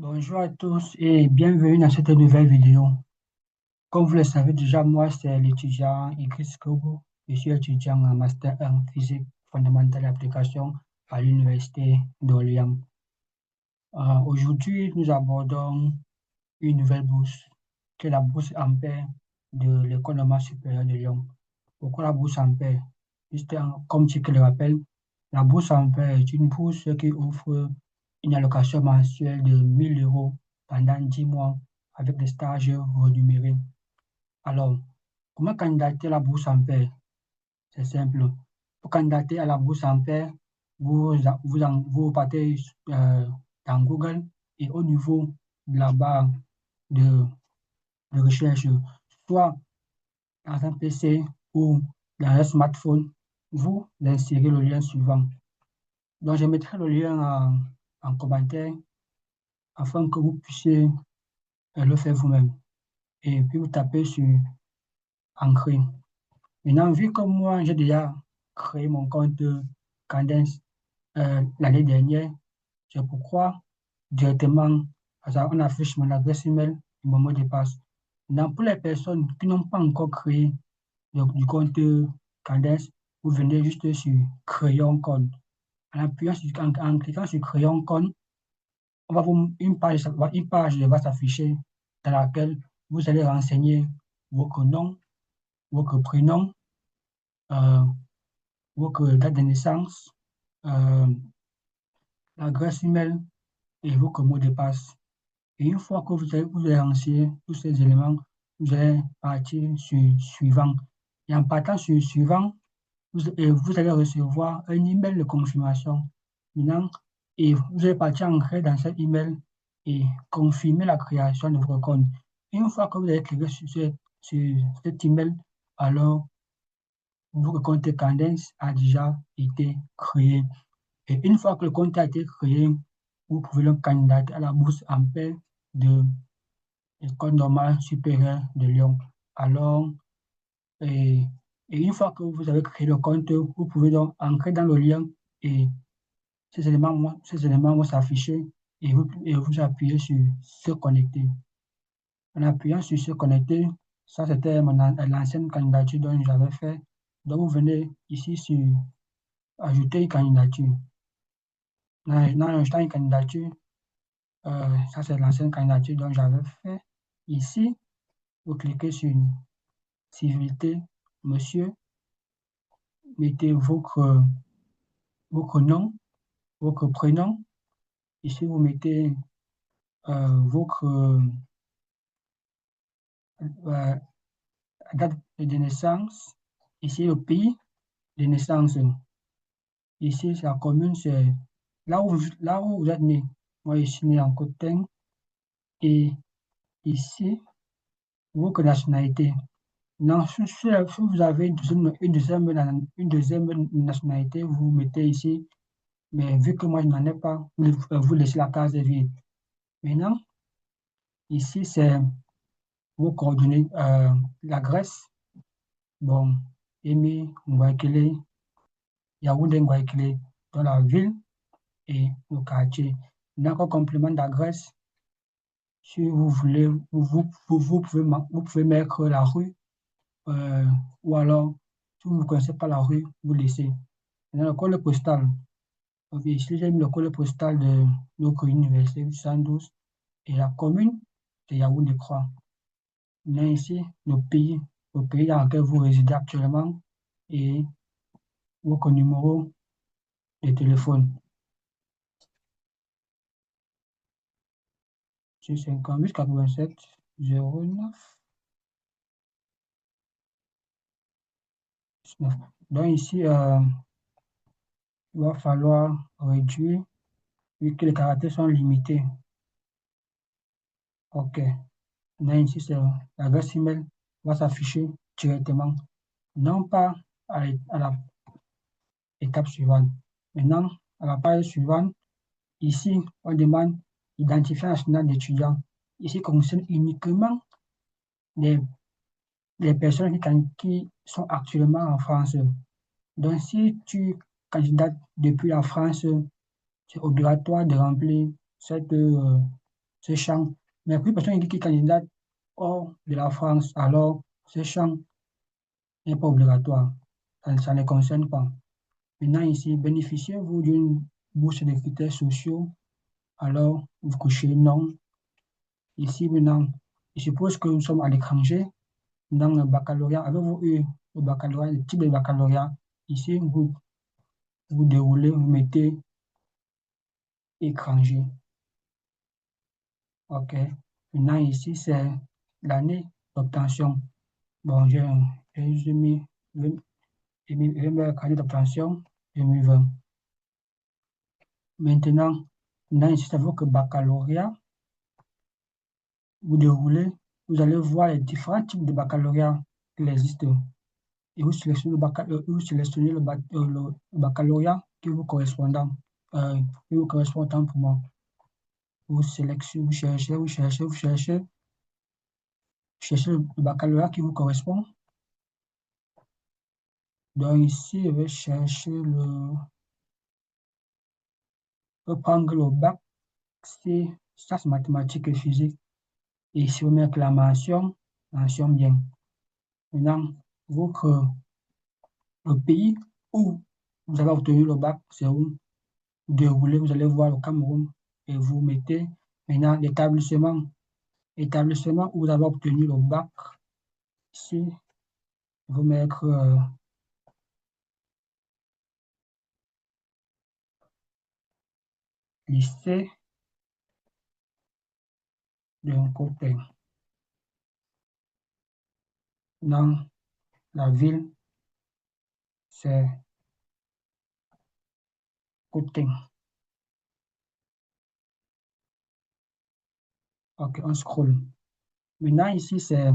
Bonjour à tous et bienvenue dans cette nouvelle vidéo. Comme vous le savez déjà, moi c'est l'étudiant Idriss Kobo. Je suis étudiant en Master 1 Physique fondamentale et application à l'Université d'Orléans. Aujourd'hui, nous abordons une nouvelle bourse, qui est la bourse Ampère de l'École normale supérieure de Lyon. Pourquoi la bourse Ampère? Comme tu le rappelle, la bourse Ampère est une bourse qui offre une allocation mensuelle de 1000 euros pendant 10 mois avec des stages rémunérés. Alors, comment candidater à la bourse Ampère? C'est simple. Pour candidater à la bourse Ampère, vous partez dans Google et au niveau de la barre de, de recherche, soit dans un PC ou dans un smartphone, vous insérez le lien suivant. Donc, je mettrai le lien en commentaire afin que vous puissiez le faire vous-même. Et puis, vous tapez sur Ancré. Maintenant, vu que moi, j'ai déjà créé mon compte Candence l'année dernière, c'est pourquoi directement, on affiche mon adresse email et mon mot de passe. Maintenant, pour les personnes qui n'ont pas encore créé du compte Candence, vous venez juste sur Créer un compte. En cliquant sur Créer un compte, une page va s'afficher dans laquelle vous allez renseigner votre nom, votre prénom, euh, votre date de naissance, euh, l'adresse email et votre mot de passe. Et une fois que vous avez renseigné tous ces éléments, vous allez partir sur suivant. Et en partant sur suivant, vous allez recevoir un email de confirmation. Maintenant, et vous allez partir entrer dans cet email et confirmer la création de votre compte. Et une fois que vous avez cliqué sur cet email, alors votre compte Candence a déjà été créé. Et une fois que le compte a été créé, vous pouvez le candidater à la bourse Ampère de l'École normale supérieure de Lyon. Alors, et, et une fois que vous avez créé le compte, vous pouvez donc entrer dans le lien et ces éléments vont s'afficher et vous appuyez sur se connecter. En appuyant sur se connecter, ça c'était l'ancienne candidature dont j'avais fait. Donc vous venez ici sur ajouter une candidature. Dans ajoutant une candidature, ça c'est l'ancienne candidature dont j'avais fait. Ici, vous cliquez sur civilité, monsieur, mettez votre nom, votre prénom. Ici, vous mettez votre euh, date de naissance. Ici, le pays de naissance. Ici, la commune, c'est là où vous êtes né. Moi, je suis né en Côte-d'Ivoire. Et ici, votre nationalité. Non, si vous avez une deuxième nationalité, vous mettez ici. Mais vu que moi, je n'en ai pas, vous laissez la case vide. Maintenant, ici, c'est vos coordonnées. L'adresse, bon, Emi Ngwakile, Yaoundé Ngwakile, dans la ville et le quartier. D'accord, complément d'adresse. Si vous voulez, vous pouvez mettre la rue, euh, ou alors, si vous ne connaissez pas la rue, vous laissez. Maintenant, le code postal. Ok, ici, j'ai mis le code postal de notre université 812 et la commune de Yaoundé-Croix. Maintenant, ici, le pays dans lequel vous résidez actuellement et votre numéro de téléphone. C'est 58 87 09 19. Donc ici, il va falloir réduire vu que les caractères sont limités. OK. Maintenant ici, c'est l'adresse email va s'afficher directement, non pas à l'étape suivante. Maintenant, à la page suivante, ici, on demande identifiant national d'étudiant. Ici, concerne uniquement les, les personnes qui sont actuellement en France. Donc, si tu candidates depuis la France, c'est obligatoire de remplir cette ce champ. Mais pour une personne qui candidate hors de la France, alors ce champ n'est pas obligatoire. Ça ne concerne pas. Maintenant, ici, bénéficiez-vous d'une bourse de critères sociaux? Alors, vous cochez non. Ici, maintenant, je suppose que nous sommes à l'étranger. Dans le baccalauréat, avez-vous eu le baccalauréat, le type de baccalauréat? Ici, vous déroulez, vous mettez étranger. OK. Maintenant, ici, c'est l'année d'obtention. Bon, j'ai mis l'année d'obtention 2020. Maintenant, ici, ça veut que baccalauréat, vous déroulez, vous allez voir les différents types de baccalauréat qui existent. Et vous sélectionnez le baccalauréat qui vous correspond autant pour moi. Vous sélectionnez, vous cherchez le baccalauréat qui vous correspond. Donc ici, je vais chercher je vais prendre le bac C, sciences mathématiques et physique. Et ici, vous mettez la mention bien. Maintenant, votre, le pays où vous avez obtenu le bac, c'est où? Vous déroulez, vous allez voir le Cameroun et vous mettez maintenant l'établissement où vous avez obtenu le bac. Ici, vous mettre lycée d'un côté. Dans la ville, c'est côté. OK, on scroll. Maintenant, ici, c'est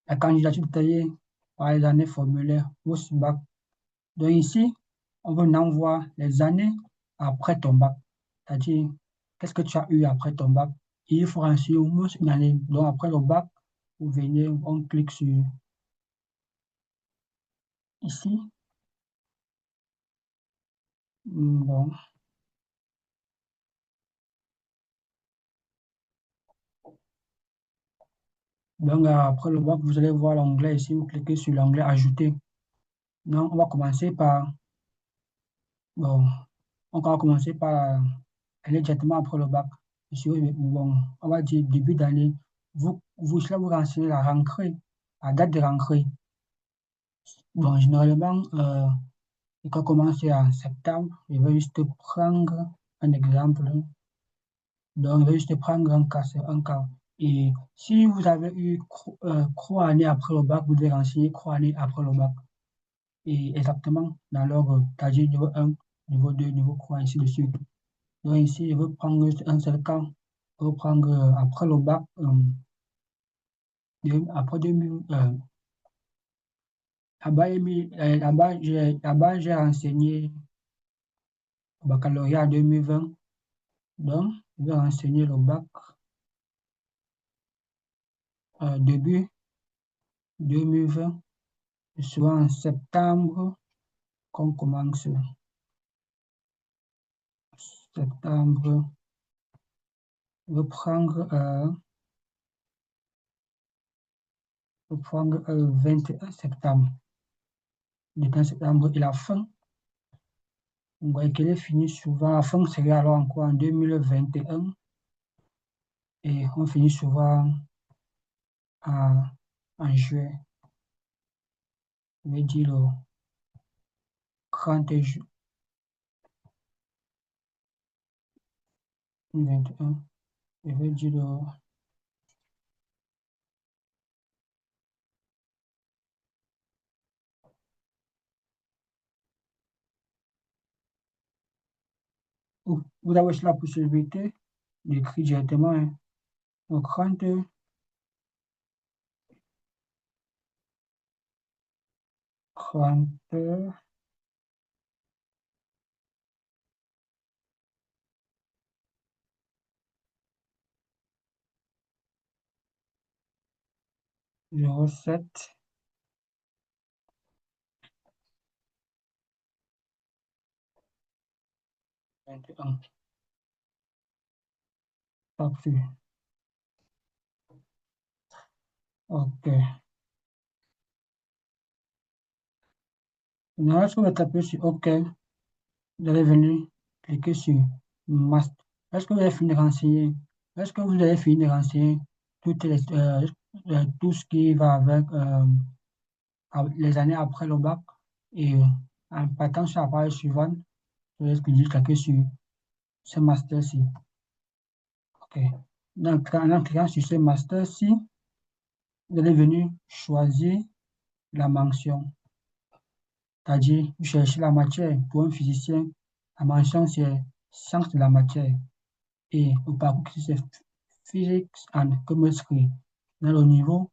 la candidature détaillée par les années formulaires post-bac. Donc ici, on veut maintenant voir les années après ton bac. C'est-à-dire, qu'est-ce que tu as eu après ton bac? Et il faut renseigner au moins une année. Donc après le bac, vous venez, on clique sur ici. Bon. Donc après le bac, vous allez voir l'onglet ici. Vous cliquez sur l'onglet Ajouter. Donc on va commencer par, bon, on va commencer par aller directement après le bac. Ici, bon, on va dire début d'année. Là, vous renseignez la rentrée, la date de rentrée. Bon, généralement, quand on commence en septembre, je vais juste prendre un exemple. Donc, je vais juste prendre un cas, c'est un cas. Et si vous avez eu 3 années après le bac, vous devez renseigner 3 années après le bac. Et exactement dans l'ordre, c'est-à-dire niveau 1, niveau 2, niveau 3, ainsi de suite. Donc ici, je vais prendre un seul cas. Je vais prendre après le bac, après 2000, là-bas, j'ai renseigné le baccalauréat 2020. Donc, je vais renseigner le bac début 2020, soit en septembre, qu'on commence septembre. Je vais prendre 21 septembre. Le 21 septembre et la fin. Vous voyez qu'elle est finie souvent. La fin serait alors encore en 2021. Et on finit souvent en, en juin. Je vais dire le 30 juin 2021. Je vais dire le vous avez aussi la possibilité d'écrire directement hein, le 30, 30, 07, 21. Parfait. OK. Maintenant, lorsque vous tapez sur OK, vous allez venir cliquer sur Master. Lorsque vous avez fini de renseigner, lorsque vous avez fini de renseigner tout ce qui va avec les années après le bac et en partant sur la page suivante, je vais cliquer sur ce master-ci. OK. En cliquant sur ce master-ci, vous allez venir choisir la mention. C'est-à-dire, vous cherchez la matière. Pour un physicien, la mention, c'est sciences de la matière. Et le parcours, c'est Physics and Chemistry. Dans le niveau,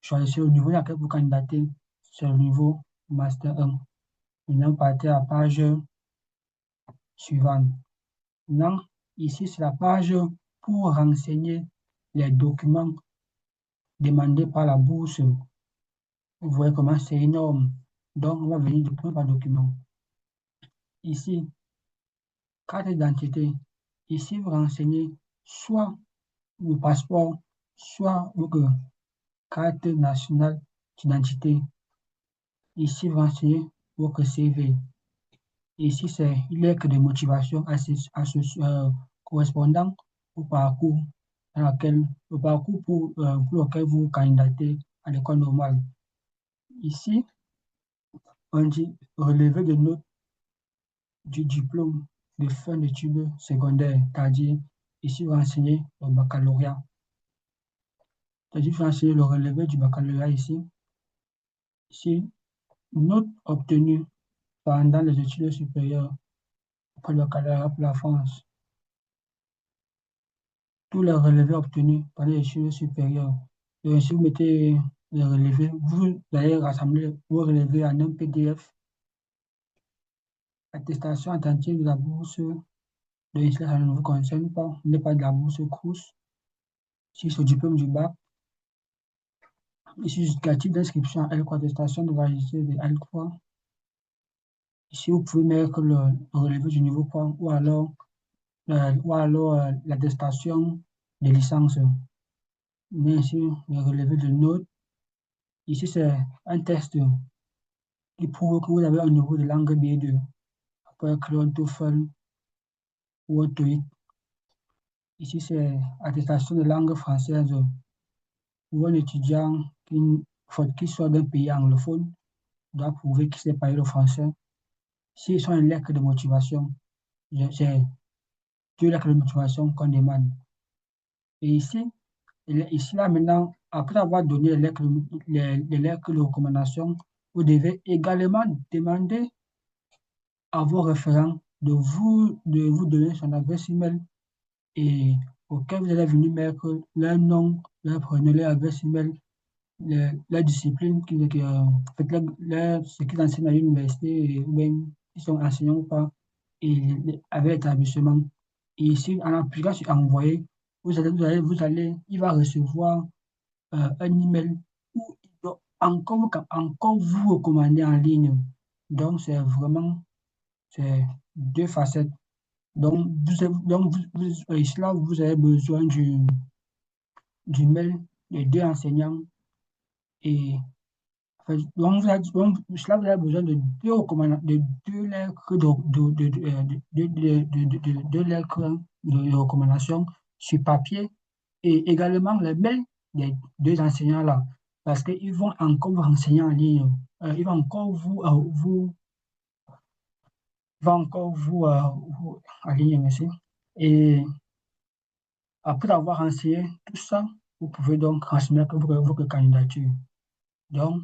choisissez le niveau dans lequel vous candidatez. C'est le niveau Master 1. Maintenant, partez à la page suivante. Maintenant, ici, c'est la page pour renseigner les documents demandés par la bourse. Vous voyez comment c'est énorme. Donc, on va venir document par document. Ici, carte d'identité. Ici, vous renseignez soit le passeport, soit votre carte nationale d'identité. Ici, vous renseignez votre CV. Ici, c'est une lettre de motivation correspondant au parcours pour lequel vous candidatez à l'école normale. Ici, on dit relevé de notes du diplôme de fin d'études secondaires, c'est-à-dire ici vous renseignez le baccalauréat. C'est-à-dire vous renseignez le relevé du baccalauréat ici. Ici, notes obtenues pendant les études supérieures après le baccalauréat pour la France. Tous les relevés obtenus pendant les études supérieures. Et si vous mettez les relevés, vous allez rassembler vos relevés en un PDF. Attestation attentive de la bourse de l'ISLA, ça ne vous concerne pas. Ce n'est pas de la bourse Crous. Si c'est au diplôme du bac, ici justificatif d'inscription à L3, attestation de validité de L3. Ici, vous pouvez mettre le relevé du niveau point ou alors l'attestation de licence. Mais ici, le relevé de notes. Ici, c'est un test qui prouve que vous avez un niveau de langue B2. Après Claude TOEFL ou TOEIC. Ici, c'est attestation de langue française pour un étudiant qui soit d'un pays anglophone, doit prouver qu'il sait parler le français. S'ils sont une lettre de motivation, c'est deux lettres de motivation qu'on demande. Et ici là maintenant, après avoir donné les lettres de recommandation, vous devez également demander à vos référents de vous donner son adresse email et auquel vous allez venir mettre leur nom, leur prénom, leur adresse email, leur discipline, ce qu'ils enseignent à l'université, ou bien ils sont enseignants ou pas, et avec l'établissement. Et ici, en appuyant sur envoyer, il va recevoir un email où il doit encore vous recommander en ligne. Donc, c'est deux facettes. Donc, ici, là, vous avez besoin du mail des deux enseignants et donc, cela vous avez besoin de deux recommandations, de deux lettres deux lettres de recommandation sur papier et également les mails des deux enseignants là, parce qu'ils vont encore vous renseigner en ligne. Ils vont encore vous en ligne, merci. Et après avoir renseigné tout ça, vous pouvez donc transmettre votre candidature. Donc,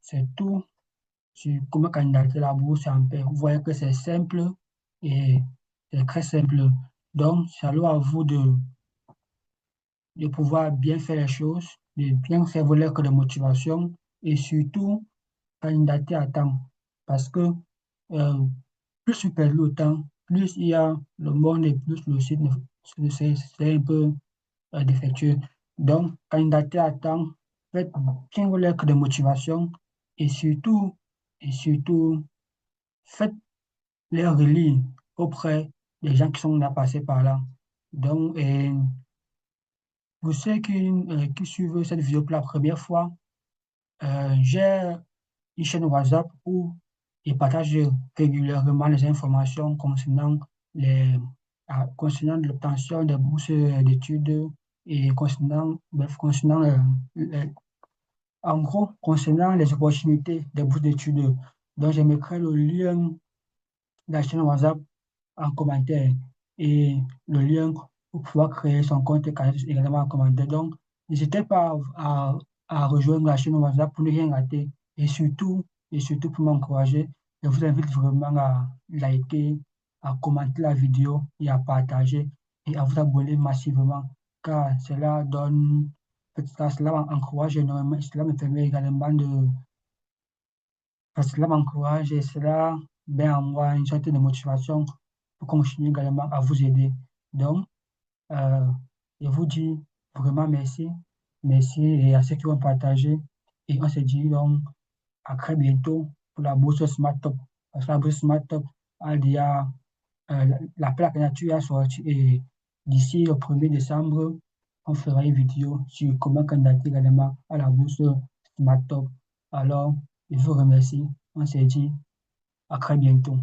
c'est tout sur comment candidater la bourse en paix. Vous voyez que c'est simple et c'est très simple. Donc, c'est alors à vous de pouvoir bien faire les choses, de bien faire vos lettres de motivation et surtout candidater à temps. Parce que euh, plus tu perds le temps, plus il y a le monde et plus le site c'est un peu défectueux. Donc, candidater à temps, faites bien vos lettres de motivation et surtout, faites les relire auprès des gens qui sont là passés par là. Donc, pour ceux qui suivent cette vidéo pour la première fois, j'ai une chaîne WhatsApp où je partage régulièrement les informations concernant les, concernant l'obtention des bourses d'études et concernant, bref, concernant, en gros, concernant les opportunités des bourses d'études. Donc, je mettrai le lien de la chaîne WhatsApp en commentaire et le lien pour pouvoir créer son compte est également en commentaire. Donc, n'hésitez pas à rejoindre la chaîne WhatsApp pour ne rien rater et surtout pour m'encourager. Je vous invite vraiment à liker, à commenter la vidéo et à partager et à vous abonner massivement car cela m'encourage énormément, cela me permet également cela m'encourage et cela met en moi une sorte de motivation pour continuer également à vous aider. Donc, euh, je vous dis vraiment merci. Merci et à ceux qui ont partagé. Et on se dit donc à très bientôt pour la bourse Smart Top. Parce que la bourse Smart Top, l'appel à candidature a sorti et d'ici le 1er décembre, on fera une vidéo sur comment candidater également à la bourse Smart Top. Alors, je vous remercie. On se dit à très bientôt.